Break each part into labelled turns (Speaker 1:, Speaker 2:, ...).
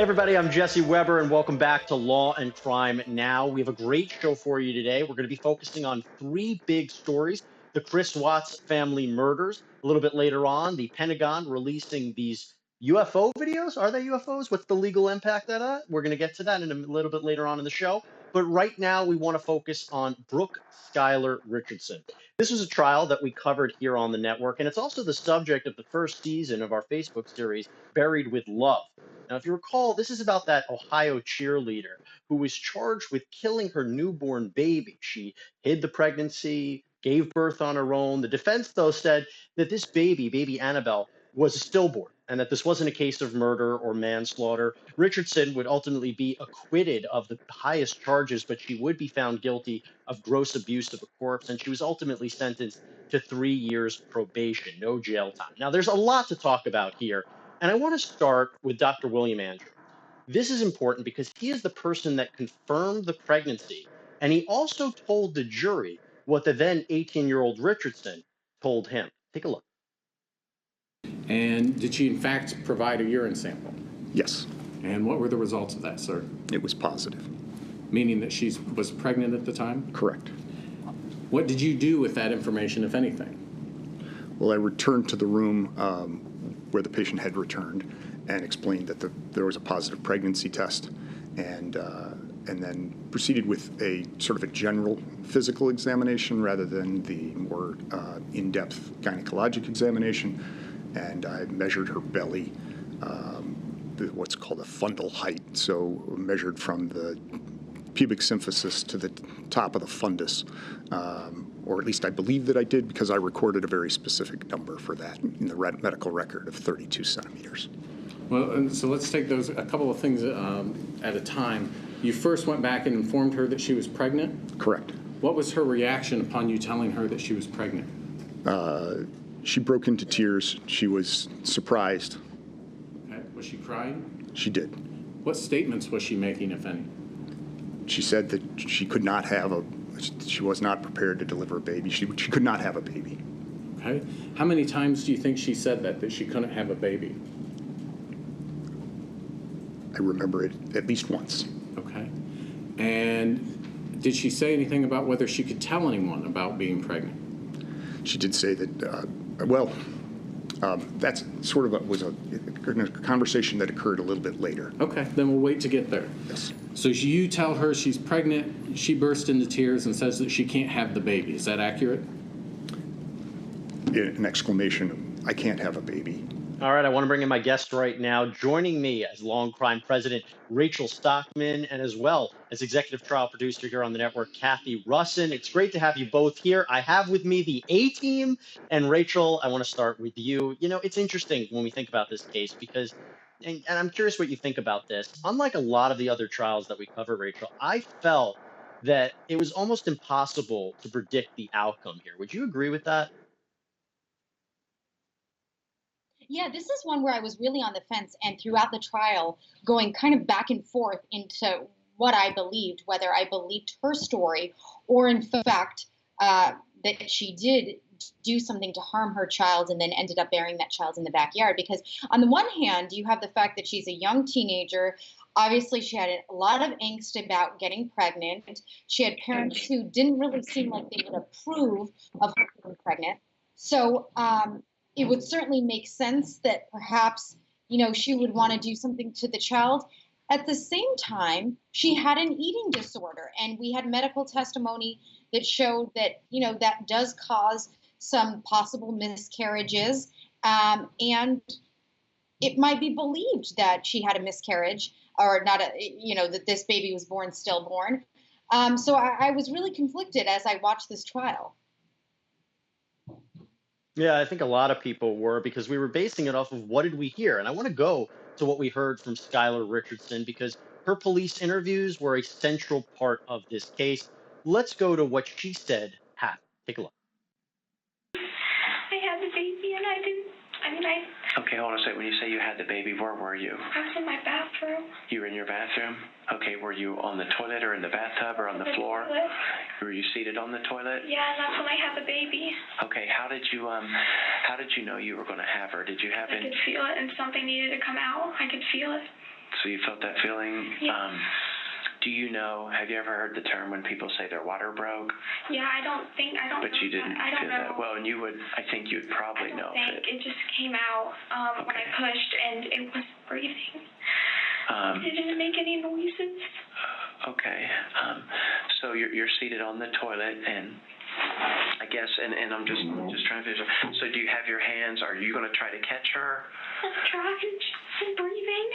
Speaker 1: Everybody, I'm Jesse Weber, and welcome back to Law and Crime Now. We have a great show for you today. We're going to be focusing on three big stories: the Chris Watts family murders. A little bit later on, the Pentagon releasing these UFO videos. Are they UFOs? What's the legal impact of that? We're going to get to that in a little bit later on in the show. But right now, we want to focus on Brooke Skylar Richardson. This was a trial that we covered here on the network, and it's also the subject of the first season of our Facebook series, Buried with Love. Now, if you recall, this is about that Ohio cheerleader who was charged with killing her newborn baby. She hid the pregnancy, gave birth on her own. The defense, though, said that this baby Annabelle, was a stillborn and that this wasn't a case of murder or manslaughter. Richardson would ultimately be acquitted of the highest charges, but she would be found guilty of gross abuse of a corpse, and she was ultimately sentenced to 3 years probation, no jail time. Now, there's a lot to talk about here. And I want to start with Dr. William Andrew. This is important because he is the person that confirmed the pregnancy, and he also told the jury what the then 18-year-old Richardson told him. Take a look.
Speaker 2: And did she, in fact, provide a urine sample?
Speaker 3: Yes.
Speaker 2: And what were the results of that, sir?
Speaker 3: It was positive.
Speaker 2: Meaning that she was pregnant at the time?
Speaker 3: Correct.
Speaker 2: What did you do with that information, if anything?
Speaker 3: Well, I returned to the room where the patient had returned and explained that there was a positive pregnancy test, and then proceeded with a sort of a general physical examination rather than the more in-depth gynecologic examination. And I measured her belly, what's called a fundal height, so measured from the pubic symphysis to the top of the fundus. Or at least I believe that I did, because I recorded a very specific number for that in the medical record of 32 centimeters.
Speaker 2: Well, and so let's take those a couple of things at a time. You first went back and informed her that she was pregnant?
Speaker 3: Correct.
Speaker 2: What was her reaction upon you telling her that she was pregnant?
Speaker 3: She broke into tears. She was surprised.
Speaker 2: Okay. Was she crying?
Speaker 3: She did.
Speaker 2: What statements was she making, if any?
Speaker 3: She said that she could not have she was not prepared to deliver a baby. She could not have a baby.
Speaker 2: Okay. How many times do you think she said that she couldn't have a baby?
Speaker 3: I remember it at least once.
Speaker 2: Okay. And did she say anything about whether she could tell anyone about being pregnant?
Speaker 3: She did say that, that's sort of was a conversation that occurred a little bit later.
Speaker 2: Okay, then we'll wait to get there.
Speaker 3: Yes.
Speaker 2: So you tell her she's pregnant, she bursts into tears and says that she can't have the baby. Is that accurate?
Speaker 3: An exclamation, I can't have a baby.
Speaker 1: All right, I want to bring in my guest right now. Joining me as Law and Crime President, Rachel Stockman, and as well as Executive Trial Producer here on the network, Cathy Russon. It's great to have you both here. I have with me the A-team. And Rachel, I want to start with you. You know, it's interesting when we think about this case because, and I'm curious what you think about this. Unlike a lot of the other trials that we cover, Rachel, I felt that it was almost impossible to predict the outcome here. Would you agree with that?
Speaker 4: Yeah, this is one where I was really on the fence, and throughout the trial going kind of back and forth into what I believed, whether I believed her story or in fact that she did do something to harm her child and then ended up burying that child in the backyard. Because on the one hand, you have the fact that she's a young teenager. Obviously, she had a lot of angst about getting pregnant. She had parents who didn't really seem like they would approve of her being pregnant. So it would certainly make sense that perhaps, she would want to do something to the child. At the same time, she had an eating disorder, and we had medical testimony that showed that, that does cause some possible miscarriages. And it might be believed that she had a miscarriage or not, that this baby was born stillborn. So I was really conflicted as I watched this trial.
Speaker 1: Yeah, I think a lot of people were because we were basing it off of what did we hear? And I want to go to what we heard from Skylar Richardson because her police interviews were a central part of this case. Let's go to what she said happened. Take a look.
Speaker 5: I had the baby and I didn't.
Speaker 6: Okay, hold on a second. When you say you had the baby, where were you?
Speaker 5: I was in my bathroom.
Speaker 6: You were in your bathroom? Okay, were you on the toilet or in the bathtub or on the floor?
Speaker 5: Toilet.
Speaker 6: Were you seated on the toilet?
Speaker 5: Yeah, and that's when I had the baby.
Speaker 6: Okay, how did you know you were going to have her? Did you have
Speaker 5: I could feel it and something needed to come out. I could feel it.
Speaker 6: So you felt that feeling?
Speaker 5: Yeah.
Speaker 6: Do you know, have you ever heard the term when people say their water broke?
Speaker 5: Yeah, I don't
Speaker 6: But
Speaker 5: know
Speaker 6: you didn't
Speaker 5: I don't
Speaker 6: feel
Speaker 5: know.
Speaker 6: that. Well, and I think you'd probably know if
Speaker 5: It just came out when I pushed, and it was breathing. It didn't make any noises.
Speaker 6: Okay. So you're seated on the toilet, and I guess, and I'm just trying to visualize. So do you have your hands? Are you going to try to catch her?
Speaker 5: I'm trying. She's breathing.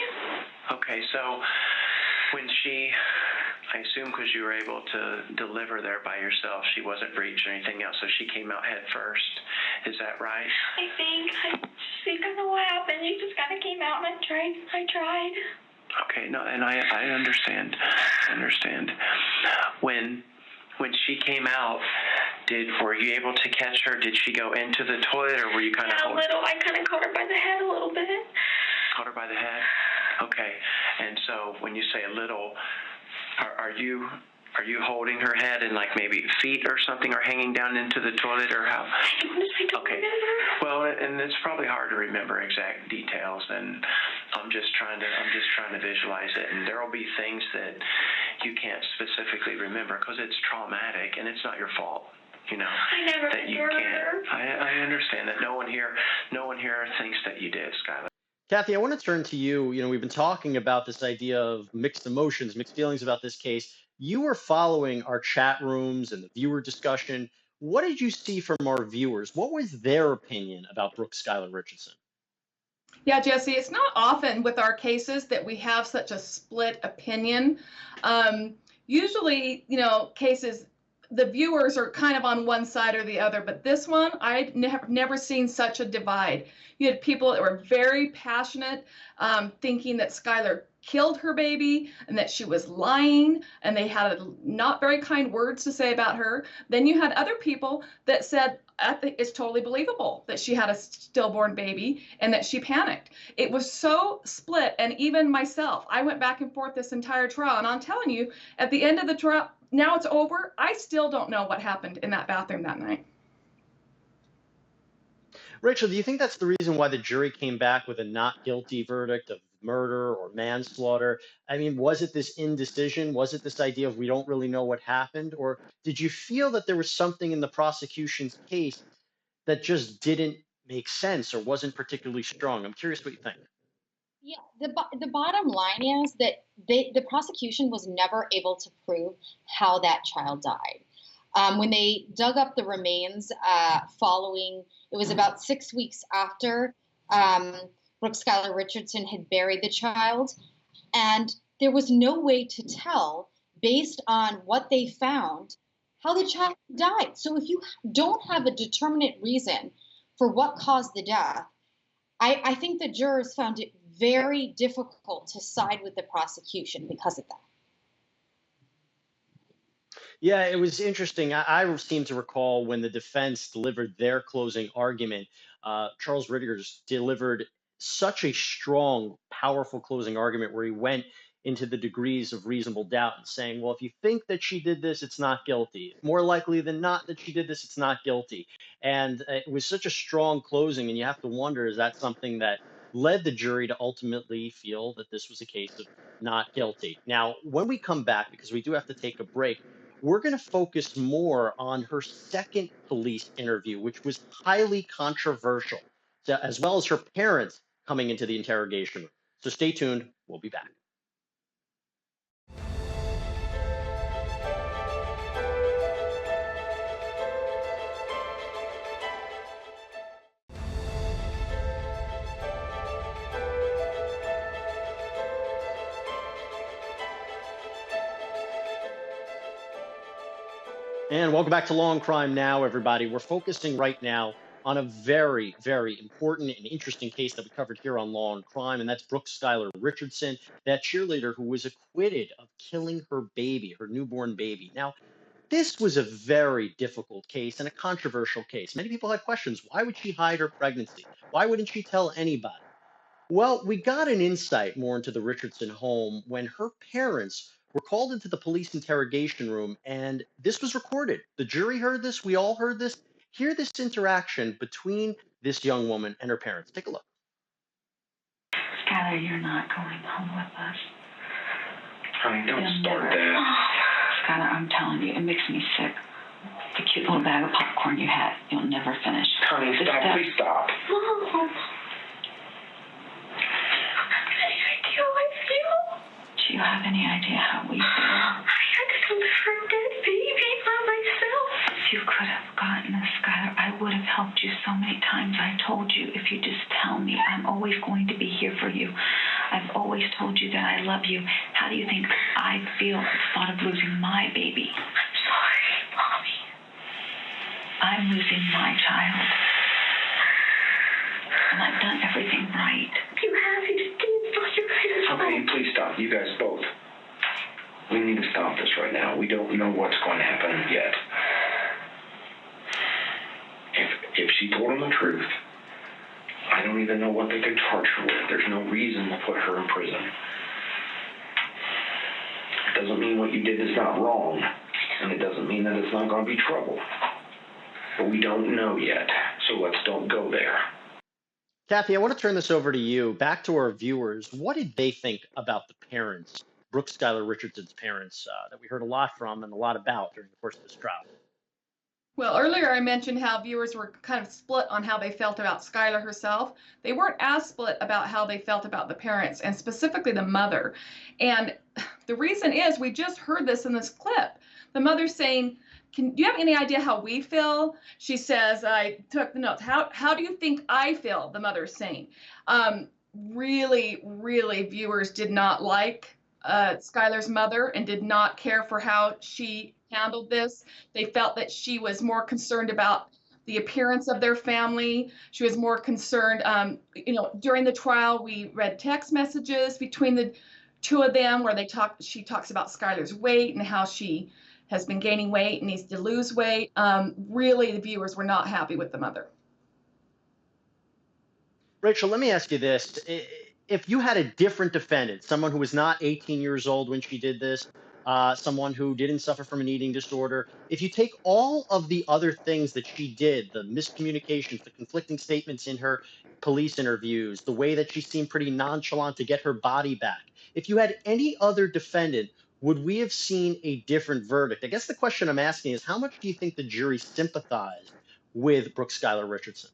Speaker 6: Okay, so when I assume because you were able to deliver there by yourself, she wasn't breached or anything else, so she came out head first. Is that right?
Speaker 5: I think I know what happened. She just kind of came out, and I tried.
Speaker 6: Okay, no, and I understand. I understand. When she came out, were you able to catch her? Did she go into the toilet, or were you kind of
Speaker 5: a little? I kind of caught her by the head a little bit.
Speaker 6: Caught her by the head? Okay. And so when you say a little, are you holding her head and like maybe feet or something are hanging down into the toilet, or how?
Speaker 5: I don't
Speaker 6: Okay.
Speaker 5: remember.
Speaker 6: Well, and it's probably hard to remember exact details, and I'm just trying to visualize it, and there will be things that you can't specifically remember because it's traumatic and it's not your fault. You know,
Speaker 5: I never
Speaker 6: that you
Speaker 5: hurt
Speaker 6: can't.
Speaker 5: her.
Speaker 6: I understand that. No one here thinks that you did, Skylar.
Speaker 1: Kathy, I want to turn to you. You know, we've been talking about this idea of mixed emotions, mixed feelings about this case. You were following our chat rooms and the viewer discussion. What did you see from our viewers? What was their opinion about Brooke Skylar Richardson?
Speaker 7: Yeah, Jesse, it's not often with our cases that we have such a split opinion. Usually, cases, the viewers are kind of on one side or the other, but this one, I have never seen such a divide. You had people that were very passionate, thinking that Skylar killed her baby and that she was lying, and they had not very kind words to say about her. Then you had other people that said, I think it's totally believable that she had a stillborn baby and that she panicked. It was so split. And even myself, I went back and forth this entire trial. And I'm telling you, at the end of the trial, now it's over, I still don't know what happened in that bathroom that night.
Speaker 1: Rachel, do you think that's the reason why the jury came back with a not guilty verdict of murder or manslaughter? I mean, was it this indecision? Was it this idea of we don't really know what happened? Or did you feel that there was something in the prosecution's case that just didn't make sense or wasn't particularly strong? I'm curious what you think.
Speaker 4: Yeah, the bottom line is that the prosecution was never able to prove how that child died. When they dug up the remains it was about 6 weeks after Brooke Skylar Richardson had buried the child, and there was no way to tell, based on what they found, how the child died. So if you don't have a determinate reason for what caused the death, I think the jurors found it very difficult to side with the prosecution because of that.
Speaker 1: Yeah, it was interesting. I seem to recall when the defense delivered their closing argument, Charles Ritters delivered such a strong, powerful closing argument where he went into the degrees of reasonable doubt and saying, well, if you think that she did this, it's not guilty. More likely than not that she did this, it's not guilty. And it was such a strong closing. And you have to wonder, is that something that led the jury to ultimately feel that this was a case of not guilty? Now, when we come back, because we do have to take a break, we're going to focus more on her second police interview, which was highly controversial, as well as her parents coming into the interrogation room. So stay tuned. We'll be back. And welcome back to Law&Crime Now, everybody. We're focusing right now on a very, very important and interesting case that we covered here on Law&Crime, and that's Brooke Skylar Richardson, that cheerleader who was acquitted of killing her baby, her newborn baby. Now, this was a very difficult case and a controversial case. Many people had questions. Why would she hide her pregnancy? Why wouldn't she tell anybody? Well, we got an insight more into the Richardson home when her parents were called into the police interrogation room, and this was recorded. The jury heard this. We all heard this. Hear this interaction between this young woman and her parents. Take a look.
Speaker 8: Skylar, you're not going home with us.
Speaker 6: Honey, don't
Speaker 8: You'll
Speaker 6: start
Speaker 8: never.
Speaker 6: that.
Speaker 8: Skylar, I'm telling you, it makes me sick. The cute little bag of popcorn you had, you'll never finish.
Speaker 6: Honey,
Speaker 8: The
Speaker 6: stop.
Speaker 8: stuff-
Speaker 6: Please stop.
Speaker 5: Mom. Any idea how I feel?
Speaker 8: Do you have any idea how we feel?
Speaker 5: I had to deliver a dead baby by myself.
Speaker 8: If you could have gotten us, Skylar, I would have helped you so many times. I told you, if you just tell me, I'm always going to be here for you. I've always told you that I love you. How do you think I feel at the thought of losing my baby?
Speaker 5: I'm sorry, Mommy.
Speaker 8: I'm losing my child. And I've done everything right.
Speaker 5: You have. You just didn't know you guys'
Speaker 6: Okay, please stop. You guys both. We need to stop this right now. We don't know what's going to happen yet. If she told him the truth, I don't even know what they could charge her with. There's no reason to put her in prison. It doesn't mean what you did is not wrong, and it doesn't mean that it's not going to be trouble. But we don't know yet, so let's don't go there.
Speaker 1: Cathy, I want to turn this over to you. Back to our viewers. What did they think about the parents, Brooke Skylar Richardson's parents, that we heard a lot from and a lot about during the course of this trial?
Speaker 7: Well, earlier I mentioned how viewers were kind of split on how they felt about Skylar herself. They weren't as split about how they felt about the parents, and specifically the mother. And the reason is, we just heard this in this clip. The mother's saying, do you have any idea how we feel? She says, I took the notes. How do you think I feel? The mother's saying. Really, viewers did not like Skylar's mother and did not care for how she handled this. They felt that she was more concerned about the appearance of their family. She was more concerned, during the trial, we read text messages between the two of them where she talks about Skylar's weight and how she has been gaining weight and needs to lose weight. Really, the viewers were not happy with the mother.
Speaker 1: Rachel, let me ask you this. If you had a different defendant, someone who was not 18 years old when she did this, someone who didn't suffer from an eating disorder, if you take all of the other things that she did, the miscommunications, the conflicting statements in her police interviews, the way that she seemed pretty nonchalant to get her body back, if you had any other defendant, would we have seen a different verdict? I guess the question I'm asking is, how much do you think the jury sympathized with Brooke Skylar Richardson?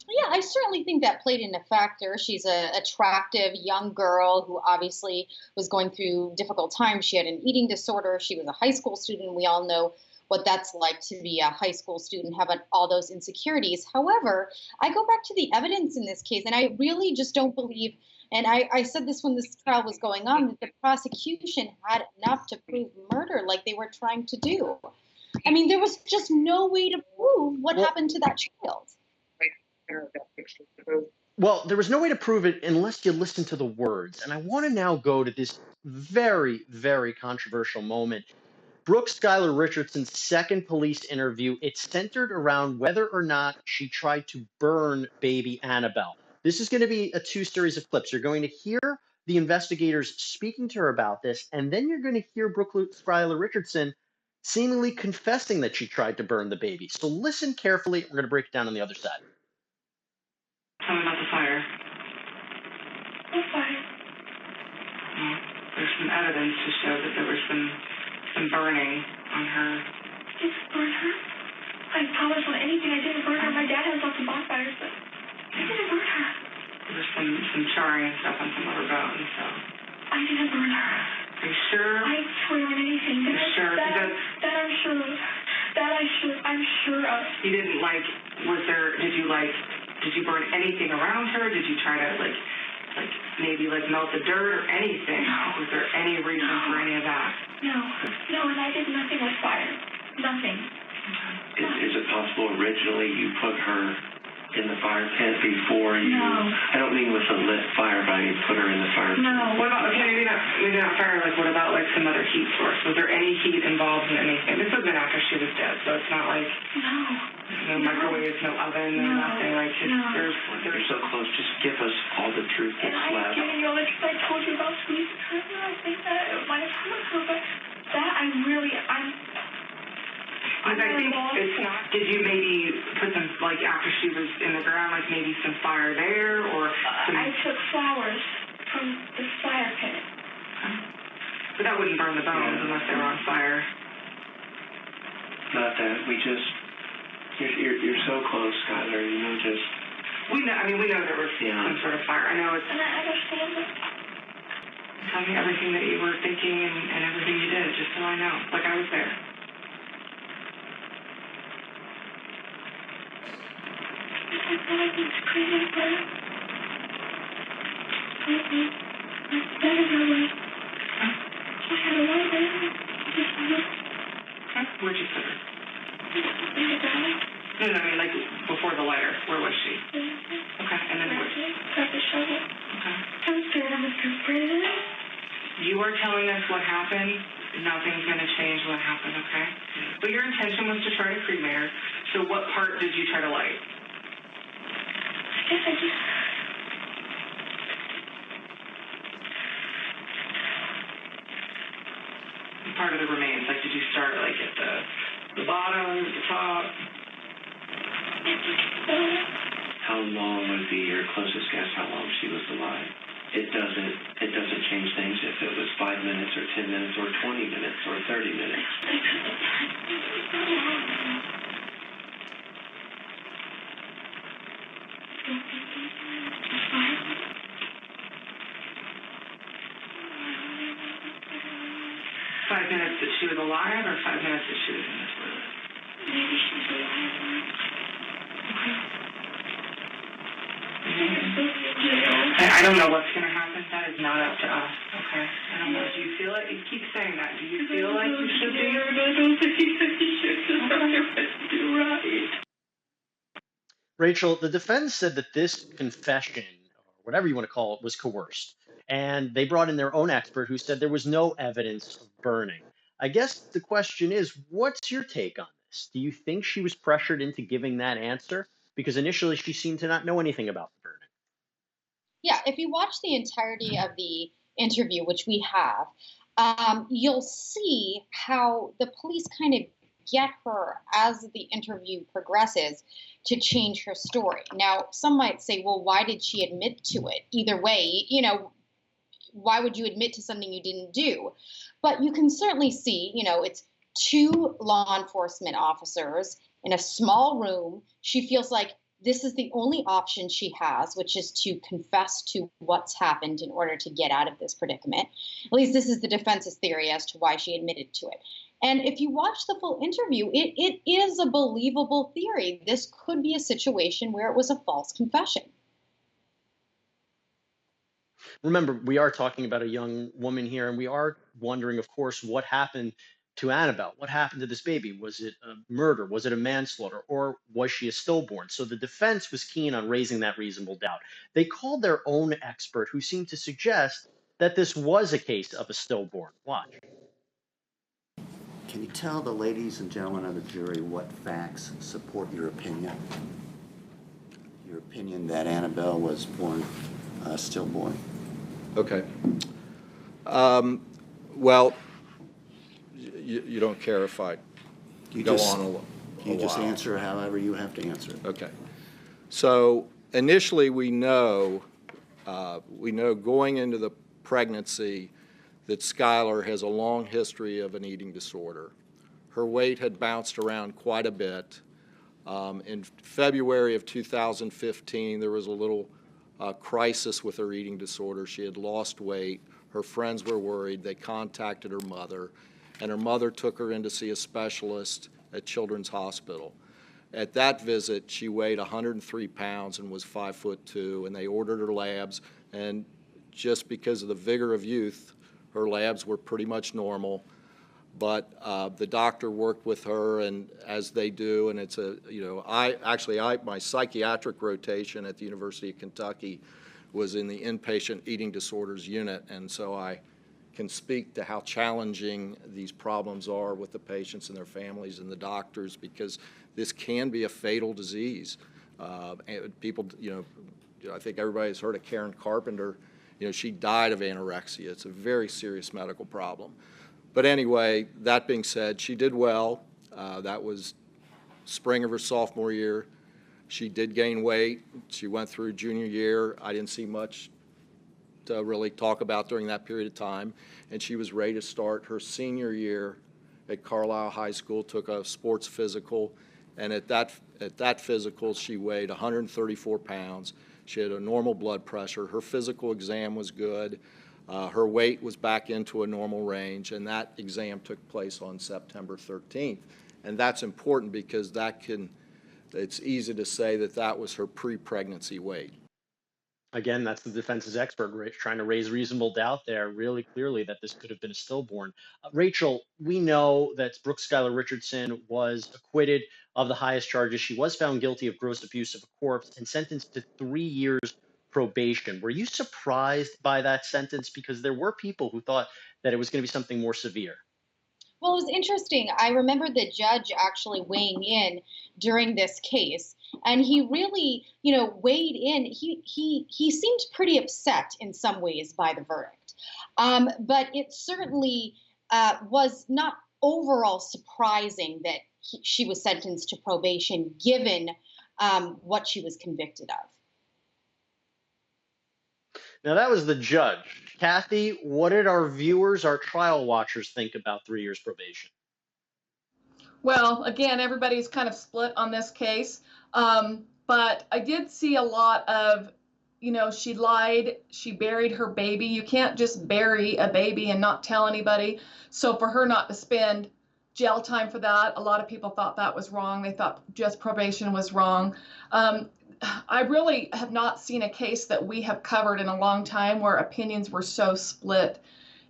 Speaker 4: Yeah, I certainly think that played in a factor. She's an attractive young girl who obviously was going through difficult times. She had an eating disorder. She was a high school student. We all know what that's like to be a high school student, have all those insecurities. However, I go back to the evidence in this case, and I really just don't believe, and I said this when this trial was going on, that the prosecution had enough to prove murder like they were trying to do. I mean, there was just no way to prove what happened to that child.
Speaker 1: Well, there was no way to prove it unless you listen to the words. And I want to now go to this very, very controversial moment. Brooke Skylar Richardson's second police interview, it's centered around whether or not she tried to burn baby Annabelle. This is going to be a two-series of clips. You're going to hear the investigators speaking to her about this, and then you're going to hear Brooke Skylar Richardson seemingly confessing that she tried to burn the baby. So listen carefully. We're going to break it down on the other side.
Speaker 8: Tell me about the fire.
Speaker 5: What fire?
Speaker 8: Well, there's some evidence to show that there was some burning on her.
Speaker 5: Didn't burn her. I promise on anything I didn't burn her. My dad has lots of bonfires, but I didn't burn her.
Speaker 8: There was some charring and stuff on some of her bones, so.
Speaker 5: I didn't burn her.
Speaker 8: Are you sure?
Speaker 5: I swear on anything.
Speaker 8: You're sure?
Speaker 5: That I'm sure of. I'm sure of.
Speaker 8: You didn't did you burn anything around her? Did you try to maybe melt the dirt or anything?
Speaker 5: No.
Speaker 8: Was there any reason for any of that?
Speaker 5: No, and I did nothing with fire. Nothing.
Speaker 6: Is it possible originally you put her in the fire pit before you?
Speaker 5: No.
Speaker 6: I don't mean with a lit fire, but I mean put her in the fire pit.
Speaker 5: No.
Speaker 8: What about, maybe not fire, what about some other heat source? Was there any heat involved in anything? This was been after she was dead, so it's not like no microwaves, no oven, no nothing.
Speaker 6: You're so close. Just give us all the truth that's
Speaker 5: And
Speaker 6: left.
Speaker 5: I've given you all the truth. I told you about squeeze the trigger. I think that it might have hurt her, but that I'm
Speaker 9: Because I think did you maybe put some, like, after she was in the ground, like maybe some fire there, or some...
Speaker 5: I took flowers from the fire pit.
Speaker 9: Okay. But that wouldn't burn the bones unless they were on fire.
Speaker 6: Not that we just, you're so close, Skylar. You know, just.
Speaker 9: We know. I mean, we know there was some sort of fire. I know it's.
Speaker 5: And I understand it.
Speaker 9: Tell me everything that you were thinking and everything you did, just so I know. Like I was there.
Speaker 5: I thought I was crazy, but that is not right. I had a lot of it.
Speaker 9: Where'd you put her?
Speaker 5: In the valley.
Speaker 9: No, I mean, like, before the lighter. Where was she? Okay, and then what?
Speaker 5: Got the shovel.
Speaker 9: Okay.
Speaker 5: I was scared I was going to burn it.
Speaker 9: You are telling us what happened. Nothing's going to change what happened, okay? But your intention was to try to cremate her. So what part did you try to light?
Speaker 5: I guess I just...
Speaker 9: Part of the remains, like, did you start, like, at the bottom, at the top?
Speaker 6: How long would be your closest guess how long she was alive? It doesn't change things if it was 5 minutes or 10 minutes or 20 minutes or 30 minutes.
Speaker 9: Five minutes that she was alive, or 5 minutes that she was in the toilet?
Speaker 5: Maybe she's alive.
Speaker 9: Okay. I don't know what's going to happen. That is not up to us, okay? I don't know. Do you feel it? You keep saying that. Do you feel like you should be? I don't think you should. Do right.
Speaker 1: Rachel, the defense said that this confession, or whatever you want to call it, was coerced. And they brought in their own expert who said there was no evidence of burning. I guess the question is, what's your take on this? Do you think she was pressured into giving that answer? Because initially she seemed to not know anything about the burning.
Speaker 4: Yeah, if you watch the entirety of the interview, which we have, you'll see how the police kind of get her as the interview progresses to change her story. Now, some might say, well, why did she admit to it? Either way, you know, why would you admit to something you didn't do? But you can certainly see, you know, it's two law enforcement officers in a small room. She feels like this is the only option she has, which is to confess to what's happened in order to get out of this predicament. At least this is the defense's theory as to why she admitted to it. And if you watch the full interview, it is a believable theory. This could be a situation where it was a false confession.
Speaker 1: Remember, we are talking about a young woman here, and we are wondering, of course, what happened to Annabelle. What happened to this baby? Was it a murder? Was it a manslaughter? Or was she a stillborn? So the defense was keen on raising that reasonable doubt. They called their own expert who seemed to suggest that this was a case of a stillborn. Watch.
Speaker 10: Can you tell the ladies and gentlemen of the jury what facts support your opinion? Your opinion that Annabelle was born stillborn.
Speaker 11: Okay. Well, you don't care if I go on a while.
Speaker 10: You just answer however you have to answer.
Speaker 11: Okay. So initially we know going into the pregnancy that Skylar has a long history of an eating disorder. Her weight had bounced around quite a bit. In February of 2015, there was a little crisis with her eating disorder. She had lost weight. Her friends were worried. They contacted her mother, and her mother took her in to see a specialist at Children's Hospital. At that visit, she weighed 103 pounds and was 5'2", and they ordered her labs, and just because of the vigor of youth, her labs were pretty much normal. But the doctor worked with her, and as they do, and it's my psychiatric rotation at the University of Kentucky was in the inpatient eating disorders unit, and so I can speak to how challenging these problems are with the patients and their families and the doctors, because this can be a fatal disease. And people, I think everybody's heard of Karen Carpenter. She died of anorexia. It's a very serious medical problem. But anyway, that being said, she did well. That was spring of her sophomore year. She did gain weight. She went through junior year. I didn't see much to really talk about during that period of time. And she was ready to start her senior year at Carlisle High School, took a sports physical. And at that physical, she weighed 134 pounds. She had a normal blood pressure. Her physical exam was good. Her weight was back into a normal range, and that exam took place on September 13th. And that's important because it's easy to say that that was her pre-pregnancy weight.
Speaker 1: Again, that's the defense's expert, trying to raise reasonable doubt there really clearly that this could have been a stillborn. Rachel, we know that Brooke Skylar Richardson was acquitted of the highest charges. She was found guilty of gross abuse of a corpse and sentenced to 3 years probation. Were you surprised by that sentence? Because there were people who thought that it was going to be something more severe.
Speaker 4: Well, it was interesting. I remember the judge actually weighing in during this case, and he really, weighed in. He seemed pretty upset in some ways by the verdict, but it certainly was not overall surprising that she was sentenced to probation, given what she was convicted of.
Speaker 1: Now, that was the judge. Cathy, what did our viewers, our trial watchers, think about 3 years probation?
Speaker 7: Well, again, everybody's kind of split on this case. But I did see a lot of, she lied, she buried her baby. You can't just bury a baby and not tell anybody. So for her not to spend jail time for that, a lot of people thought that was wrong. They thought just probation was wrong. I really have not seen a case that we have covered in a long time where opinions were so split.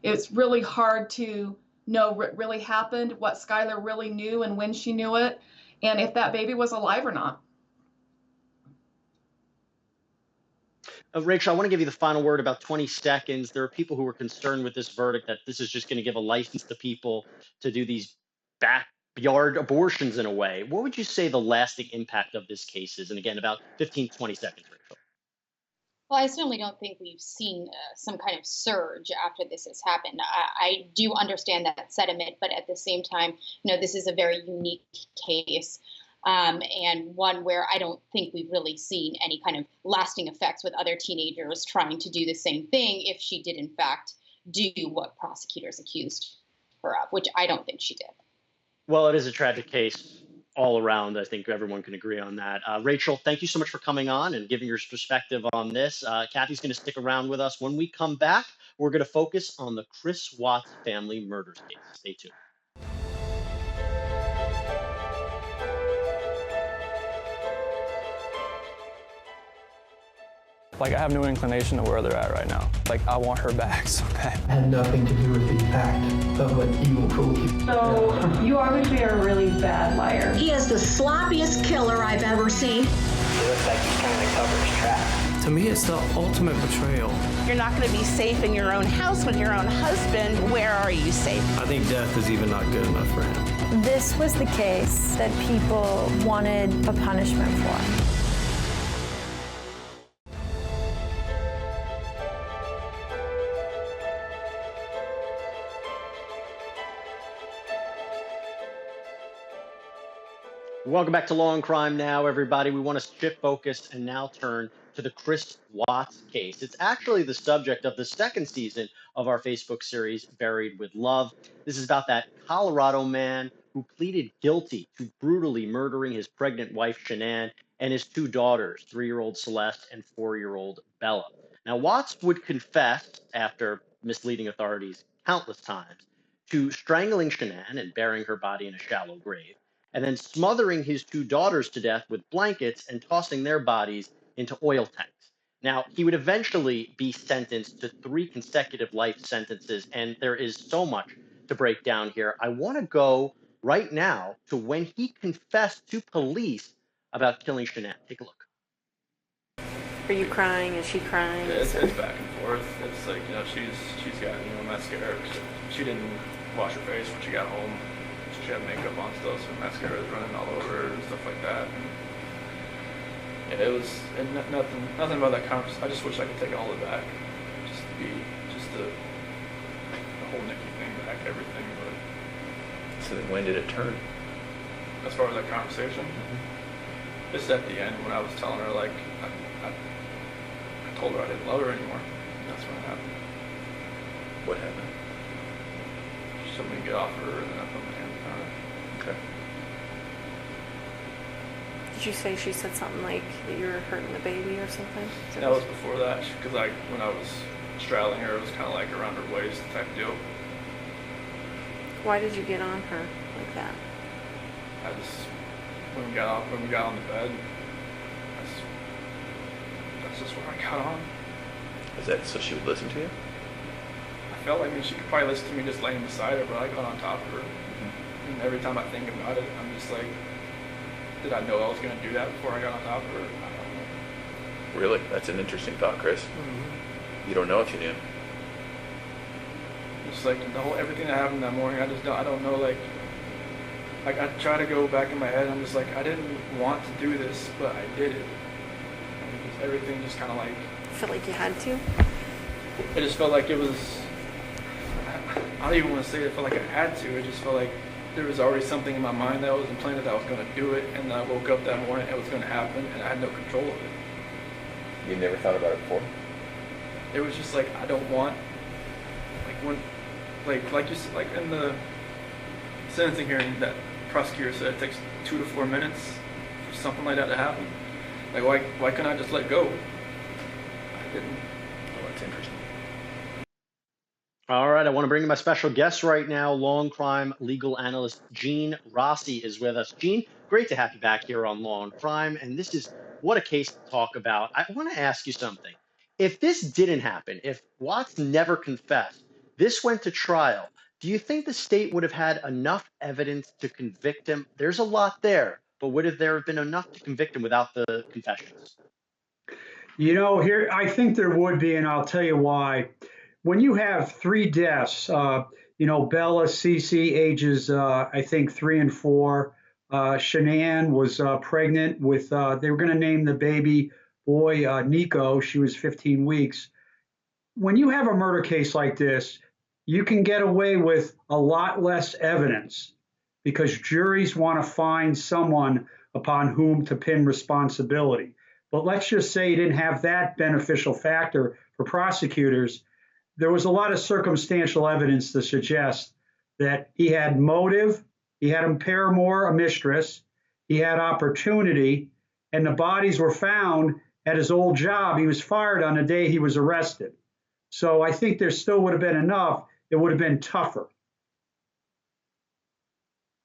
Speaker 7: It's really hard to know what really happened, what Skylar really knew and when she knew it, and if that baby was alive or not.
Speaker 1: Rachel, I want to give you the final word, about 20 seconds. There are people who are concerned with this verdict that this is just going to give a license to people to do these backyard abortions in a way. What would you say the lasting impact of this case is? And again, about 15, 20 seconds, Rachel.
Speaker 4: Well, I certainly don't think we've seen some kind of surge after this has happened. I do understand that sentiment, but at the same time, this is a very unique case. And one where I don't think we've really seen any kind of lasting effects with other teenagers trying to do the same thing if she did, in fact, do what prosecutors accused her of, which I don't think she did.
Speaker 1: Well, it is a tragic case all around. I think everyone can agree on that. Rachel, thank you so much for coming on and giving your perspective on this. Cathy's going to stick around with us. When we come back, we're going to focus on the Chris Watts family murders case. Stay tuned.
Speaker 12: Like, I have no inclination to where they're at right now. Like, I want her back so bad.
Speaker 13: It had nothing to do with the act of like evil cruelty.
Speaker 9: So, you obviously are a really bad liar.
Speaker 14: He is the sloppiest killer I've ever seen.
Speaker 15: It looks like he's trying to cover his tracks.
Speaker 12: To me, it's the ultimate betrayal.
Speaker 16: You're not going to be safe in your own house with your own husband. Where are you safe?
Speaker 12: I think death is even not good enough for him.
Speaker 17: This was the case that people wanted a punishment for.
Speaker 1: Welcome back to Law and Crime Now, everybody. We want to shift focus and now turn to the Chris Watts case. It's actually the subject of the second season of our Facebook series, Buried with Love. This is about that Colorado man who pleaded guilty to brutally murdering his pregnant wife, Shanann, and his two daughters, 3-year-old Celeste and 4-year-old Bella. Now, Watts would confess, after misleading authorities countless times, to strangling Shanann and burying her body in a shallow grave, and then smothering his two daughters to death with blankets and tossing their bodies into oil tanks. Now, he would eventually be sentenced to 3 consecutive life sentences, and there is so much to break down here. I want to go right now to when he confessed to police about killing Shanann. Take a look.
Speaker 18: Are you crying? Is she crying?
Speaker 19: Yeah, it's back and forth. It's like, she's got, mascara. She didn't wash her face when she got home. She had makeup on still, so mascara was running all over her and stuff like that. And it was nothing about that conversation. I just wish I could take all of it back, just the whole Nikki thing back, everything. But
Speaker 20: so then, when did it turn?
Speaker 19: as far as that conversation. Just at the end when I was telling her, like, I told her I didn't love her anymore. That's when it happened.
Speaker 20: What happened?
Speaker 19: She told me to get off her, and then I put my hands on her.
Speaker 20: Okay.
Speaker 18: Did you say she said something like that you were hurting the baby or something?
Speaker 19: That was before that, because when I was straddling her, it was kind of like around her waist type deal.
Speaker 18: Why did you get on her like that?
Speaker 19: I just, when we got on the bed, that's just where I got on.
Speaker 20: Is that so she would listen to you?
Speaker 19: I felt like she could probably listen to me just laying beside her, but I got on top of her. And every time I think about it, I'm just like, did I know I was going to do that before I got on top of her? I don't know.
Speaker 20: Really? That's an interesting thought, Chris. You don't know if you knew.
Speaker 19: Just like everything that happened that morning, I don't know, like I try to go back in my head, I'm just like, I didn't want to do this, but I did it. And everything just kind of like...
Speaker 18: Felt like you had to?
Speaker 19: It just felt like it was... I don't even want to say it felt like I had to. It just felt like there was already something in my mind that was implanted that I was going to do it, and I woke up that morning, it was going to happen, and I had no control of it.
Speaker 20: You never thought about it before?
Speaker 19: It was just like, I don't want... Like you said, like in the sentencing hearing, that prosecutor said it takes 2 to 4 minutes for something like that to happen. Like, why couldn't I just let go? I didn't.
Speaker 20: Oh, that's interesting.
Speaker 1: All right, I want to bring in my special guest right now. Law&Crime legal analyst Gene Rossi is with us. Gene, great to have you back here on Law&Crime, and this is what a case to talk about. I want to ask you something. If this didn't happen, if Watts never confessed, this went to trial, do you think the state would have had enough evidence to convict him? There's a lot there, but would there have been enough to convict him without the confessions?
Speaker 21: You know, here, I think there would be, and I'll tell you why. When you have 3 deaths, Bella, Cece, ages, I think 3 and 4. Shanann was pregnant with, they were going to name the baby boy Nico. She was 15 weeks. When you have a murder case like this, you can get away with a lot less evidence because juries want to find someone upon whom to pin responsibility. But let's just say you didn't have that beneficial factor for prosecutors. There was a lot of circumstantial evidence to suggest that he had motive, he had a paramour, a mistress, he had opportunity, and the bodies were found at his old job. He was fired on the day he was arrested. So I think there still would have been enough. It would have been tougher.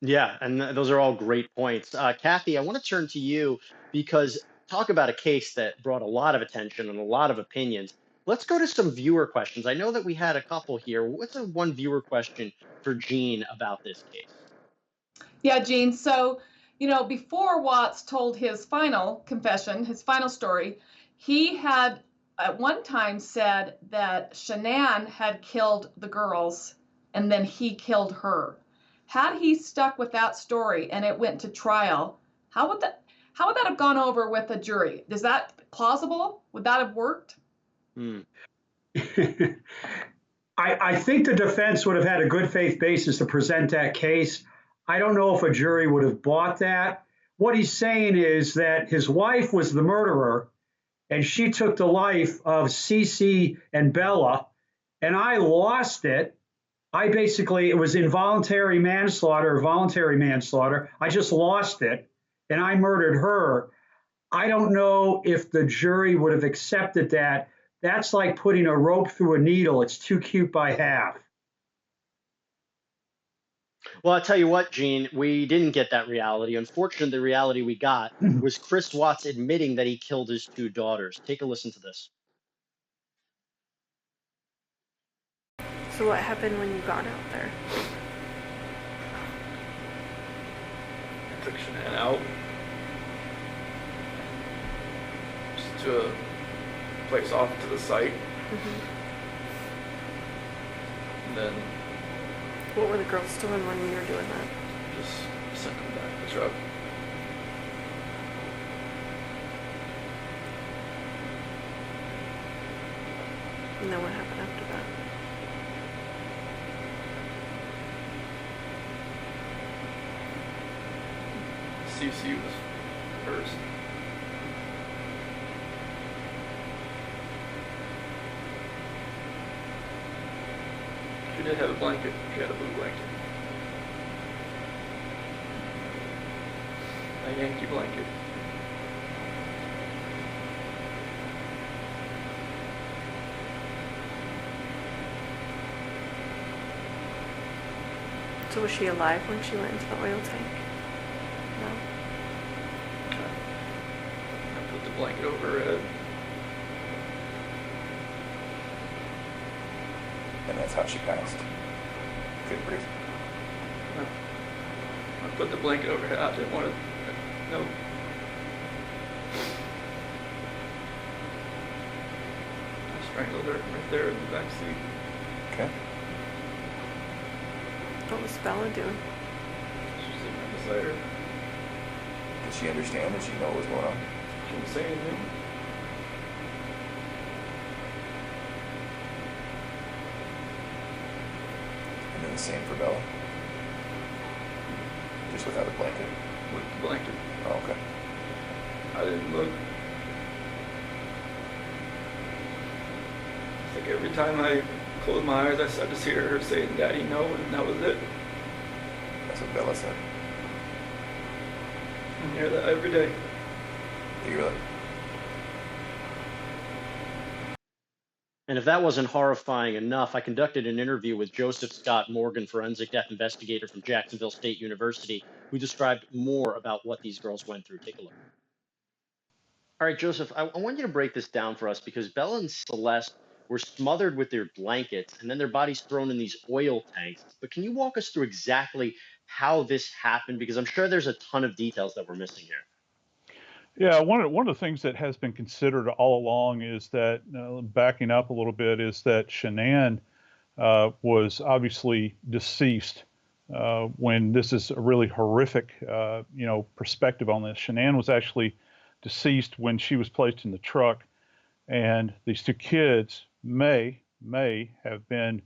Speaker 1: Yeah, and those are all great points. Cathy, I want to turn to you because talk about a case that brought a lot of attention and a lot of opinions. Let's go to some viewer questions. I know that we had a couple here. What's one viewer question for Gene about this case?
Speaker 7: Yeah, Gene. So, before Watts told his final confession, his final story, he had at one time said that Shanann had killed the girls and then he killed her. Had he stuck with that story and it went to trial, how would that have gone over with a jury? Is that plausible? Would that have worked?
Speaker 21: I think the defense would have had a good faith basis to present that case. I don't know if a jury would have bought that. What he's saying is that his wife was the murderer and she took the life of Cece and Bella, and I lost it. It was involuntary manslaughter or voluntary manslaughter. I just lost it, and I murdered her. I don't know if the jury would have accepted that. That's like putting a rope through a needle. It's too cute by half.
Speaker 1: Well, I'll tell you what, Gene, we didn't get that reality. Unfortunately, the reality we got was Chris Watts admitting that he killed his 2 daughters. Take a listen to this.
Speaker 18: So what happened when you got out there?
Speaker 19: I took Shanann out just to a place off to the site. And then...
Speaker 18: What were the girls doing when you were doing that?
Speaker 19: Just sent them back to the truck.
Speaker 18: And then what happened after that?
Speaker 19: CC was hers. She did have a blanket. She had a blue blanket. A Yankee blanket.
Speaker 18: So was she alive when she went into the oil tank? No?
Speaker 19: I put the blanket over her head.
Speaker 20: And that's how she passed. Couldn't breathe.
Speaker 19: I put the blanket over her head. I didn't want to. No. I strangled her right there in the back seat.
Speaker 20: Okay.
Speaker 18: What was Bella doing?
Speaker 19: She's sitting right beside her.
Speaker 20: Did she understand? Did she know what was going on?
Speaker 19: She didn't say anything.
Speaker 20: And then the same for Bella? Just without a blanket?
Speaker 19: With the blanket.
Speaker 20: Oh, okay.
Speaker 19: I didn't look. It's like every time I closed my eyes, I just hear her saying, "Daddy, no," and that was it.
Speaker 20: That's what Bella said.
Speaker 19: I hear that every day.
Speaker 20: Do you really?
Speaker 1: And if that wasn't horrifying enough, I conducted an interview with Joseph Scott Morgan, forensic death investigator from Jacksonville State University, who described more about what these girls went through. Take a look. All right, Joseph, I want you to break this down for us because Bella and Celeste were smothered with their blankets and then their bodies thrown in these oil tanks. But can you walk us through exactly how this happened? Because I'm sure there's a ton of details that we're missing here.
Speaker 2: Yeah, one of the things that has been considered all along is that, backing up a little bit, is that Shanann was obviously deceased when this is a really horrific, perspective on this. Shanann was actually deceased when she was placed in the truck, and these two kids may have been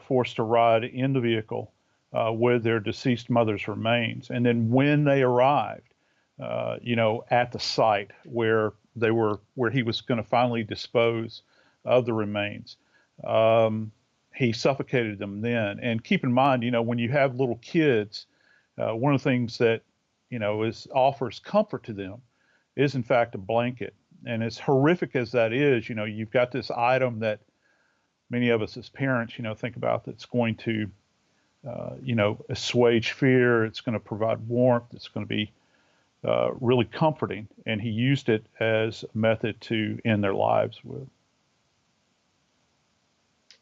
Speaker 2: forced to ride in the vehicle with their deceased mother's remains. And then when they arrived, at the site where he was going to finally dispose of the remains, he suffocated them then. And keep in mind, when you have little kids, one of the things that, offers comfort to them is in fact a blanket. And as horrific as that is, you've got this item that many of us as parents, think about, that's going to, assuage fear. It's going to provide warmth. It's going to be really comforting, and he used it as a method to end their lives with.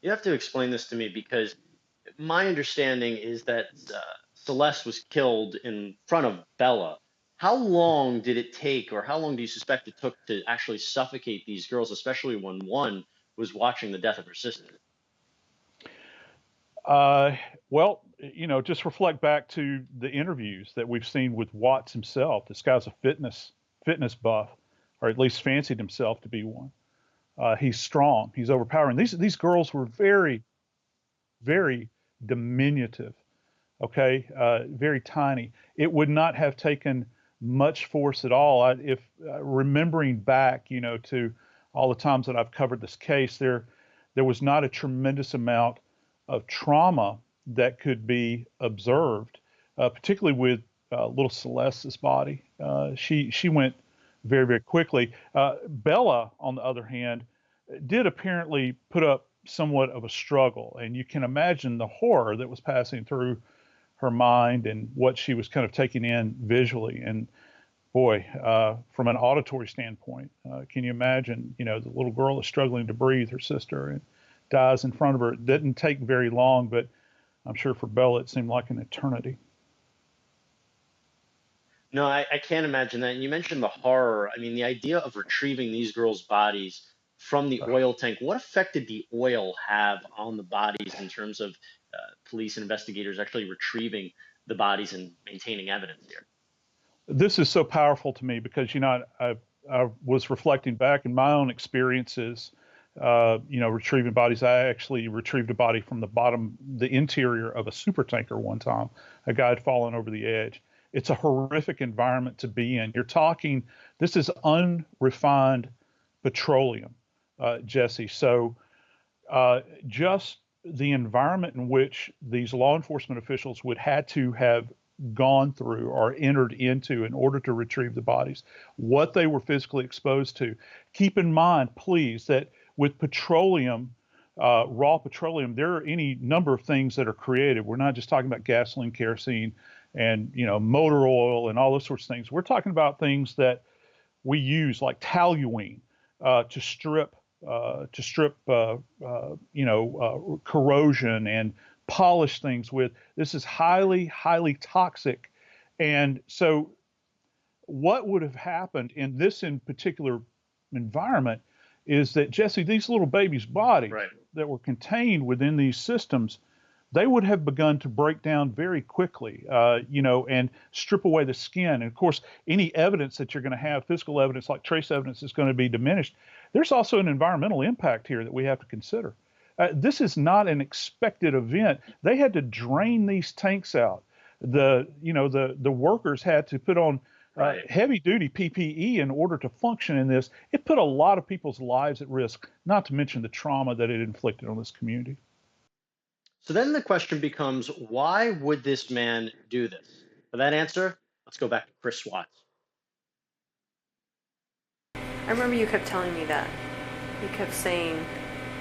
Speaker 1: You have to explain this to me because my understanding is that Celeste was killed in front of Bella. How long did it take, or how long do you suspect it took to actually suffocate these girls, especially when one was watching the death of her sister?
Speaker 2: Well, just reflect back to the interviews that we've seen with Watts himself. This guy's a fitness buff, or at least fancied himself to be one. He's strong. He's overpowering. These girls were very, very diminutive. Okay, very tiny. It would not have taken much force at all. If remembering back, to all the times that I've covered this case, there was not a tremendous amount of trauma that could be observed, particularly with little Celeste's body. She went very, very quickly. Bella, on the other hand, did apparently put up somewhat of a struggle, and you can imagine the horror that was passing through her mind and what she was kind of taking in visually. And boy, from an auditory standpoint, can you imagine, the little girl is struggling to breathe, her sister, and dies in front of her. It didn't take very long, but I'm sure for Bella it seemed like an eternity.
Speaker 1: No, I can't imagine that. And you mentioned the horror. I mean, the idea of retrieving these girls' bodies from the oil tank, what effect did the oil have on the bodies in terms of police and investigators actually retrieving the bodies and maintaining evidence here?
Speaker 2: This is so powerful to me because, I was reflecting back in my own experiences, retrieving bodies. I actually retrieved a body from the interior of a super tanker one time. A guy had fallen over the edge. it's a horrific environment to be in. You're talking, this is unrefined petroleum, Jesse. So just the environment in which these law enforcement officials would had to have gone through or entered into in order to retrieve the bodies, what they were physically exposed to. Keep in mind, please, that with petroleum, raw petroleum, there are any number of things that are created. We're not just talking about gasoline, kerosene, and motor oil and all those sorts of things. We're talking about things that we use like toluene to strip corrosion and polish things with. This is highly, highly toxic. And so what would have happened in this in particular environment is that, Jesse, these little babies' bodies that were contained within these systems, they would have begun to break down very quickly, and strip away the skin. And of course, any evidence that you're going to have, physical evidence like trace evidence, is going to be diminished. There's also an environmental impact here that we have to consider. This is not an expected event. They had to drain these tanks out. The workers had to put on heavy duty PPE in order to function in this. It put a lot of people's lives at risk, not to mention the trauma that it inflicted on this community.
Speaker 1: So then the question becomes, why would this man do this? For that answer, let's go back to Chris Watts.
Speaker 18: I remember you kept telling me that. You kept saying,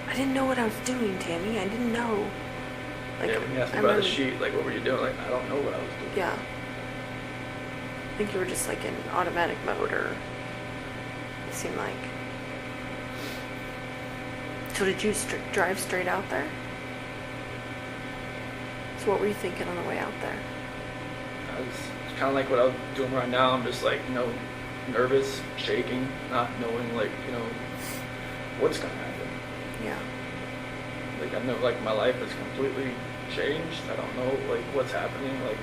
Speaker 18: I didn't know what I was doing, Tammy. I didn't know.
Speaker 19: Like, yeah, when you asked me about the sheet, like, what were you doing? Like, I don't know what I was doing.
Speaker 18: Yeah. I think you were just like in automatic mode, or it seemed like. So did you drive straight out there? So what were you thinking on the way out there?
Speaker 19: It's kind of like what I was doing right now. I'm just like, nervous, shaking, not knowing what's gonna happen.
Speaker 18: Yeah.
Speaker 19: Like, I know, like, my life is completely changed. I don't know, like, what's happening. Like,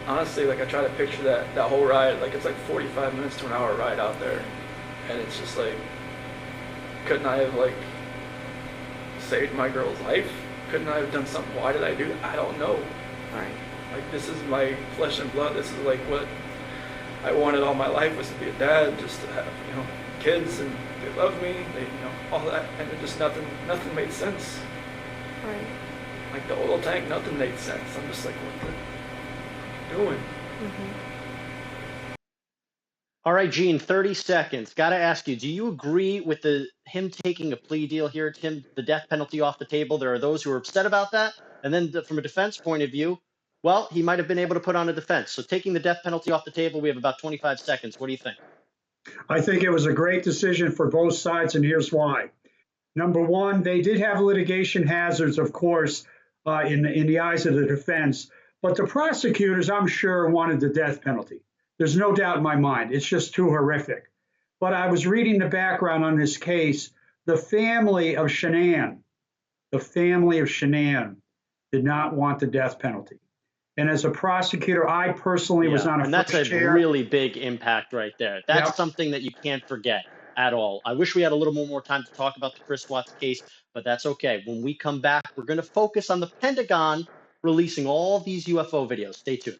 Speaker 19: honestly, like, I try to picture that whole ride. Like, it's like 45 minutes to an hour ride out there. And it's just like, couldn't I have, like, saved my girl's life? Couldn't I have done something? Why did I do that? I don't know.
Speaker 18: Right.
Speaker 19: Like, this is my flesh and blood. This is, like, what I wanted all my life, was to be a dad, just to have, kids, and they love me, all that, and it just nothing made sense.
Speaker 18: Right.
Speaker 19: Like the oil tank, nothing made sense. I'm just like, what the doing?
Speaker 18: Mm-hmm.
Speaker 1: All right, Gene, 30 seconds. Got to ask you, do you agree with him taking a plea deal here, the death penalty off the table? There are those who are upset about that. And then from a defense point of view, well, he might have been able to put on a defense. So taking the death penalty off the table, we have about 25 seconds. What do you think?
Speaker 21: I think it was a great decision for both sides, and here's why. Number one, they did have litigation hazards, of course, in the eyes of the defense. But the prosecutors, I'm sure, wanted the death penalty. There's no doubt in my mind. It's just too horrific. But I was reading the background on this case. The family of Shanann did not want the death penalty. And as a prosecutor, I personally was on a
Speaker 1: and that's
Speaker 21: first
Speaker 1: a
Speaker 21: chair.
Speaker 1: really big impact right there. That's something that you can't forget at all. I wish we had a little more time to talk about the Chris Watts case, but that's okay. When we come back, we're going to focus on the Pentagon releasing all these UFO videos. Stay tuned.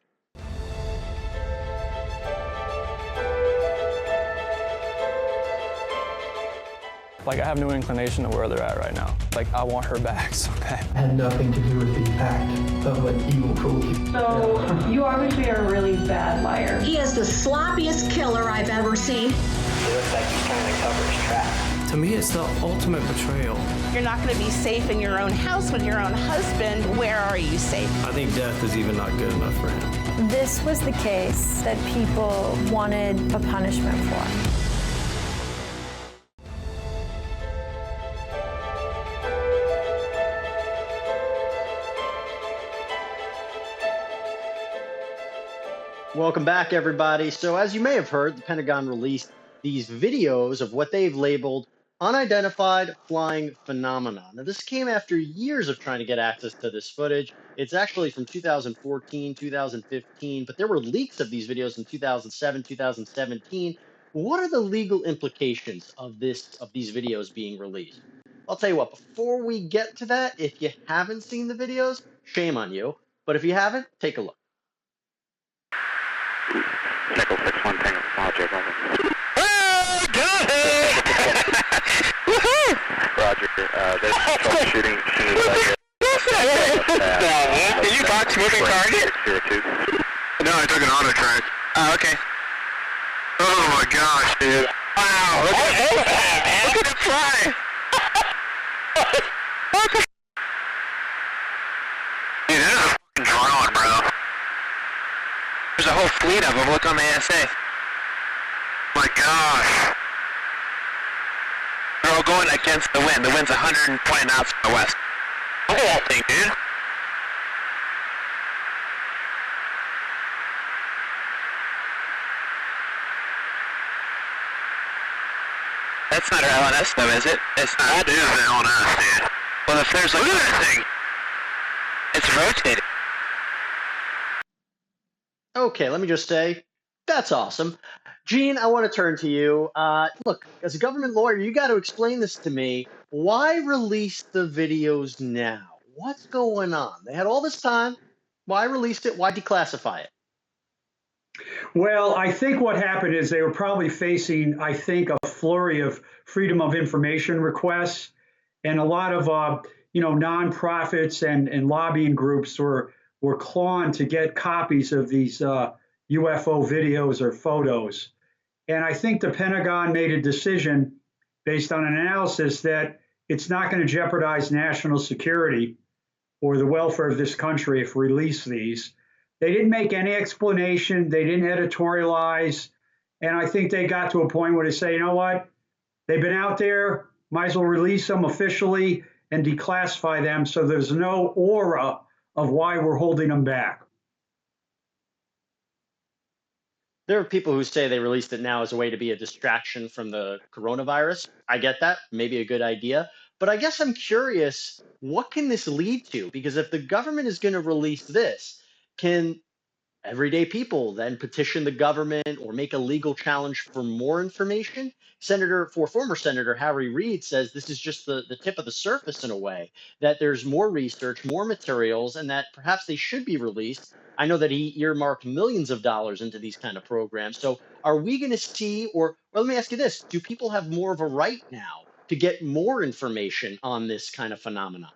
Speaker 12: Like, I have no inclination to where they're at right now. Like, I want her back so bad.
Speaker 13: Had nothing to do with the act of an evil cruelty.
Speaker 3: So, you obviously are a really bad liar.
Speaker 14: He is the sloppiest killer I've ever seen.
Speaker 15: It looks like he's trying to cover his tracks.
Speaker 12: To me, it's the ultimate betrayal.
Speaker 16: You're not going to be safe in your own house with your own husband. Where are you safe?
Speaker 12: I think death is even not good enough for him.
Speaker 17: This was the case that people wanted a punishment for.
Speaker 1: Welcome back, everybody. So as you may have heard, the Pentagon released these videos of what they've labeled unidentified flying phenomena. Now, this came after years of trying to get access to this footage. It's actually from 2014, 2015, but there were leaks of these videos in 2007, 2017. What are the legal implications of these videos being released? I'll tell you what, before we get to that, if you haven't seen the videos, shame on you. But if you haven't, take a look.
Speaker 8: Nickel 6-1 Tango Roger, over.
Speaker 22: Oh, got it! Woohoo!
Speaker 8: Roger, there's troubleshooting as soon as I get...
Speaker 22: Did you box moving target?
Speaker 8: 602.
Speaker 22: No, I took an auto track. Oh, okay. Oh my gosh, dude. Wow, look at it fly! Dude, that is a fucking drone, bro. There's a whole fleet of them. Look on the ASA. My gosh. They're all going against the wind. The wind's 120 knots from the west. Look at that thing, dude. That's not our LNS though, is it? It's not. That is the LNS, dude. Well, if there's like... Look at that thing! It's rotating.
Speaker 1: Okay, let me just say, that's awesome. Gene, I want to turn to you. Look, as a government lawyer, you got to explain this to me. Why release the videos now? What's going on? They had all this time. Why release it? Why declassify it?
Speaker 21: Well, I think what happened is they were probably facing, I think, a flurry of freedom of information requests, and a lot of nonprofits and lobbying groups were clawing to get copies of these UFO videos or photos. And I think the Pentagon made a decision based on an analysis that it's not going to jeopardize national security or the welfare of this country if we release these. They didn't make any explanation. They didn't editorialize. And I think they got to a point where they say, you know what? They've been out there, might as well release them officially and declassify them so there's no aura of why we're holding them back.
Speaker 1: There are people who say they released it now as a way to be a distraction from the coronavirus. I get that, maybe a good idea. But I guess I'm curious, what can this lead to? Because if the government is going to release this, can everyday people then petition the government or make a legal challenge for more information? Former Senator Harry Reid says this is just the tip of the surface in a way, that there's more research, more materials, and that perhaps they should be released. I know that he earmarked millions of dollars into these kind of programs. So are we going to see, or let me ask you this, do people have more of a right now to get more information on this kind of phenomenon?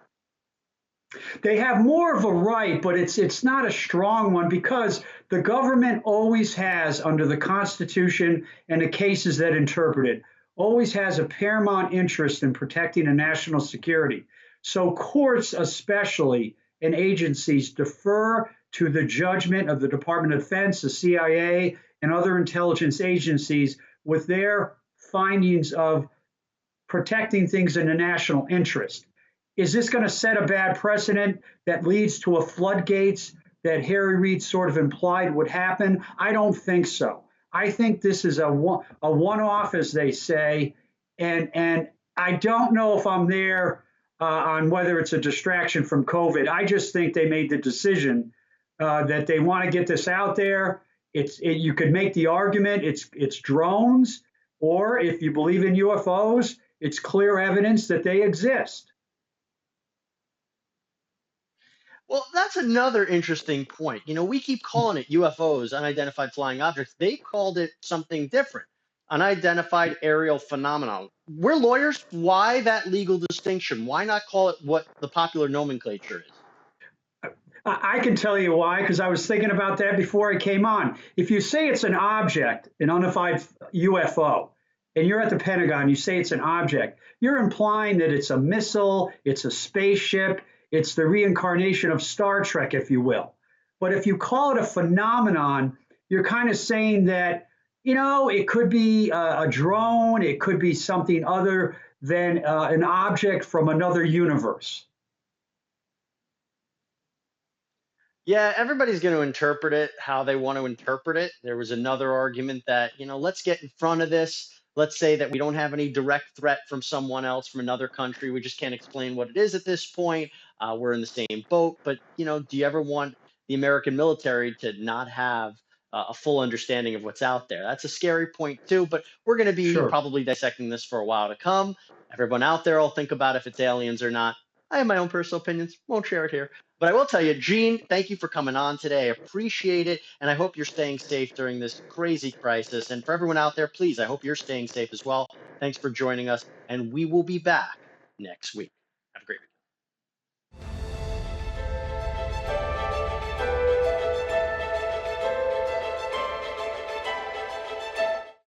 Speaker 21: They have more of a right, but it's not a strong one because the government always has, under the Constitution and the cases that interpret it, always has a paramount interest in protecting the national security. So courts especially and agencies defer to the judgment of the Department of Defense, the CIA, and other intelligence agencies with their findings of protecting things in the national interest. Is this going to set a bad precedent that leads to a floodgates that Harry Reid sort of implied would happen? I don't think so. I think this is a one-off, as they say, and I don't know if I'm there on whether it's a distraction from COVID. I just think they made the decision that they want to get this out there. You could make the argument it's drones, or if you believe in UFOs, it's clear evidence that they exist.
Speaker 1: Well, that's another interesting point. We keep calling it UFOs, unidentified flying objects. They called it something different, unidentified aerial phenomenon. We're lawyers. Why that legal distinction? Why not call it what the popular nomenclature is?
Speaker 21: I can tell you why, because I was thinking about that before I came on. If you say it's an object, an unidentified UFO, and you're at the Pentagon, you say it's an object, you're implying that it's a missile, it's a spaceship, it's the reincarnation of Star Trek, if you will. But if you call it a phenomenon, you're kind of saying that, it could be a drone, it could be something other than an object from another universe.
Speaker 1: Yeah, everybody's going to interpret it how they want to interpret it. There was another argument that, let's get in front of this. Let's say that we don't have any direct threat from someone else from another country. We just can't explain what it is at this point. We're in the same boat. But, do you ever want the American military to not have a full understanding of what's out there? That's a scary point, too. But we're going to be probably dissecting this for a while to come. Everyone out there will think about if it's aliens or not. I have my own personal opinions. Won't share it here. But I will tell you, Gene, thank you for coming on today. I appreciate it. And I hope you're staying safe during this crazy crisis. And for everyone out there, please, I hope you're staying safe as well. Thanks for joining us. And we will be back next week.